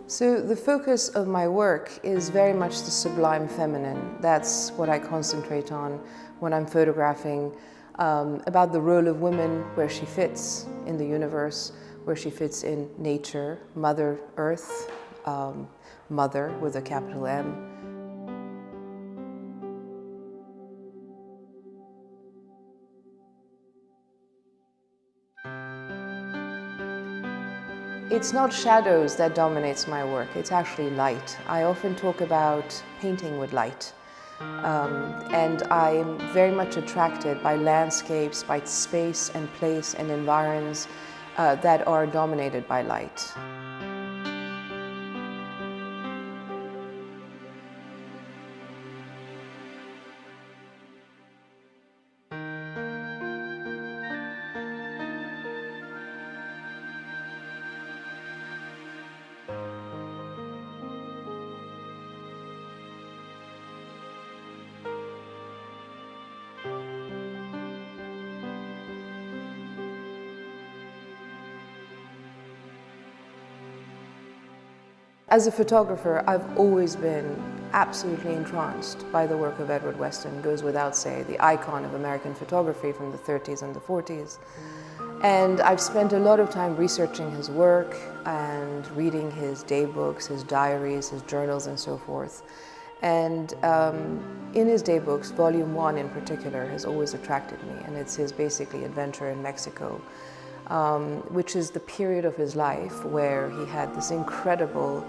So the focus of my work is very much the sublime feminine. That's what I concentrate on when I'm photographing, about the role of women, where she fits in the universe, where she fits in nature, Mother Earth, Mother with a capital M. It's not shadows that dominates my work, it's actually light. I often talk about painting with light. And I'm very much attracted by landscapes, by space and place and environs that are dominated by light. As a photographer, I've always been absolutely entranced by the work of Edward Weston. Goes without saying, the icon of American photography from the 30s and the 40s. And I've spent a lot of time researching his work and reading his day books, his diaries, his journals, and so forth. And in his day books, Volume 1 in particular has always attracted me, and it's his basically adventure in Mexico, which is the period of his life where he had this incredible,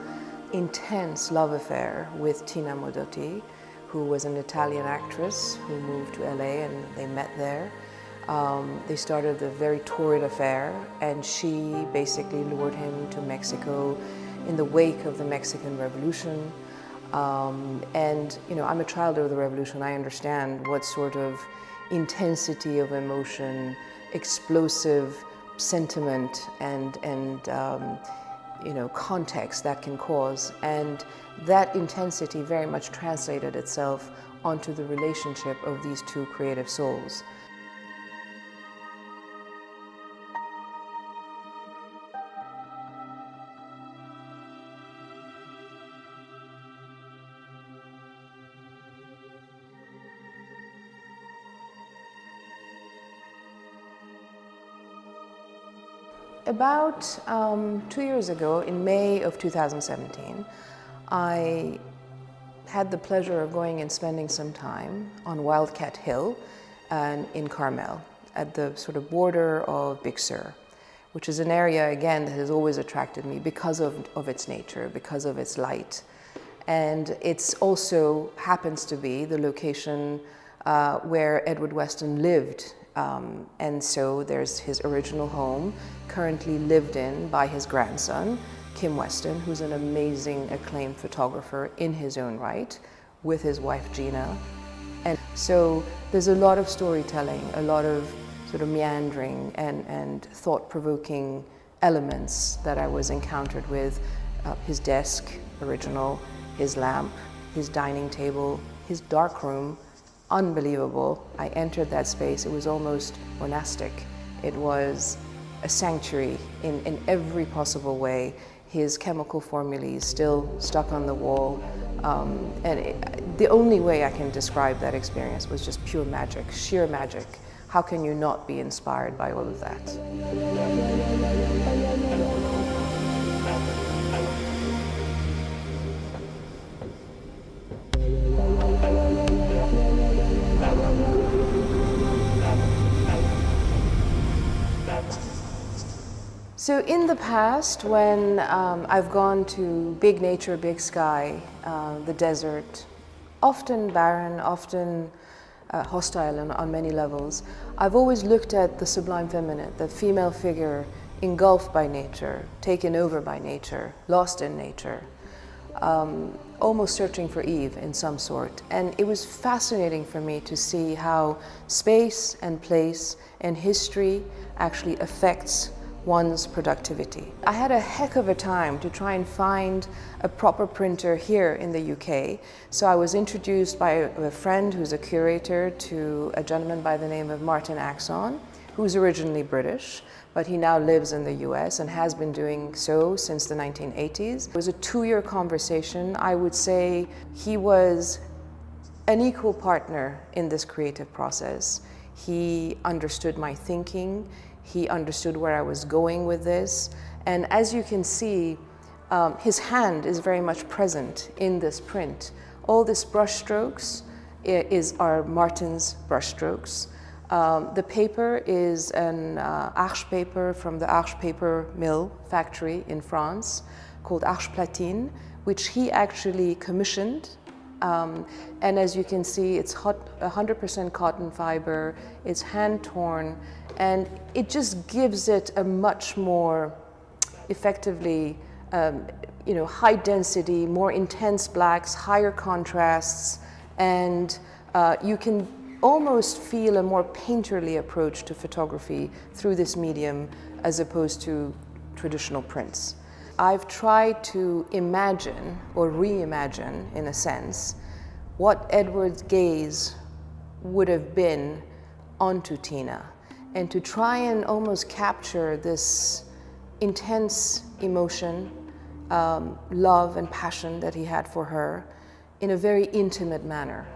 intense love affair with Tina Modotti, who was an Italian actress who moved to LA, and they met there. They started a very torrid affair, and she basically lured him to Mexico in the wake of the Mexican Revolution. And you know, I'm a child of the revolution. I understand what sort of intensity of emotion, explosive sentiment and you know, context that can cause, and that intensity very much translated itself onto the relationship of these two creative souls. About 2 years ago, in May of 2017, I had the pleasure of going and spending some time on Wildcat Hill and in Carmel, at the sort of border of Big Sur, which is an area, again, that has always attracted me because of its nature, because of its light. And it also happens to be the location where Edward Weston lived. And so there's his original home, currently lived in by his grandson, Kim Weston, who's an amazing, acclaimed photographer in his own right, with his wife Gina. And so there's a lot of storytelling, a lot of sort of meandering and thought-provoking elements that I was encountered with. His desk, original, his lamp, his dining table, his dark room. Unbelievable. I entered that space, it was almost monastic. It was a sanctuary in every possible way. His chemical formulae still stuck on the wall. The only way I can describe that experience was just pure magic, sheer magic. How can you not be inspired by all of that? So in the past, when I've gone to big nature, big sky, the desert, often barren, often hostile on many levels, I've always looked at the sublime feminine, the female figure engulfed by nature, taken over by nature, lost in nature, almost searching for Eve in some sort. And it was fascinating for me to see how space and place and history actually affects one's productivity. I had a heck of a time to try and find a proper printer here in the UK. So I was introduced by a friend who's a curator to a gentleman by the name of Martin Axon, who's originally British, but he now lives in the US and has been doing so since the 1980s. It was a 2-year conversation. I would say he was an equal partner in this creative process. He understood my thinking, he understood where I was going with this, and as you can see, his hand is very much present in this print. All these brushstrokes are Martin's brushstrokes. The paper is an Arches paper from the Arches paper mill factory in France called Arches Platine, which he actually commissioned. And as you can see, it's 100% cotton fiber, it's hand-torn, and it just gives it a much more effectively high density, more intense blacks, higher contrasts, and you can almost feel a more painterly approach to photography through this medium as opposed to traditional prints. I've tried to imagine, or reimagine in a sense, what Edward's gaze would have been onto Tina, and to try and almost capture this intense emotion, love and passion that he had for her in a very intimate manner.